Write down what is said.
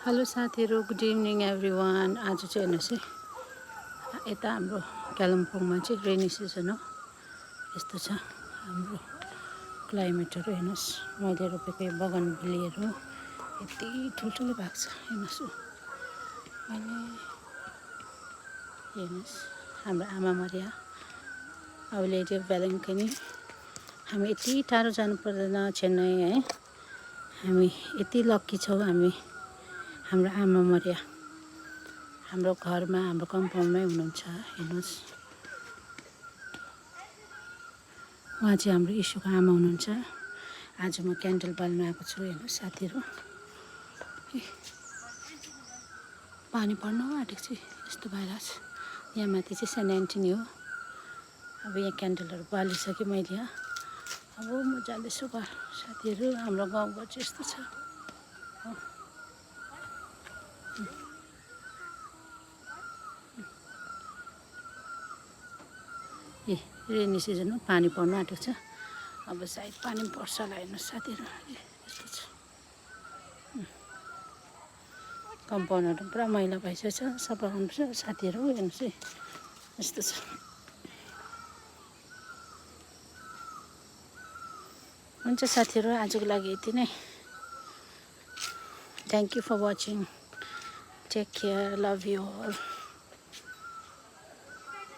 Hello साथीहरू, good evening everyone. आज चाहिँ हेर्नुहोस् है, यता हाम्रो कालिम्पोङमा चाहिँ रेनी सिजन हो। यस्तो छ हाम्रो क्लाइमेटहरू। हेर्नुहोस्, मैले रोपेको यो बगनभिलियहरू यति ठुल्ठुलो भएको छ। हेर्नुहोस्, मैले हेर्नुहोस् हाम्रो आमा मरिया अब लेडी अफ बेलेङ्कनी। हामी यति टाढो जानु पर्दैन चेन्नई है। हामी यति लक्की छौँ। हाम्रो आमा मरिया हाम्रो घरमा, हाम्रो कम्पाउन्डमै हुनुहुन्छ। हेर्नुहोस्, उहाँ चाहिँ हाम्रो यीशुको आमा हुनुहुन्छ। आज म क्यान्डल बाल्न आएको छु। हेर्नुहोस् साथीहरू, पानी पर्न आँटेको छ, यस्तो भइरहेछ। यहाँ माथि चाहिँ सेन्ट एन्टनी हो। अब यहाँ क्यान्डलहरू बालिसकेँ मैले। अब म जाँदैछु घर। साथीहरू, हाम्रो गाउँघर चाहिँ यस्तो छ। ए रेनी सिजनमा पानी पर्न आँटेको छ। अब सायद पानी पर्छ होला। हेर्नुहोस् साथीहरू, यस्तो छ। कम्पाउन्डहरू पुरा मैला भइसकेको छ, सफा गर्नुपर्छ। साथीहरू हेर्नुहोस् है, यस्तो छ। हुन्छ साथीहरू, आजको लागि यति नै। Thank you for watching. Take care, love you all.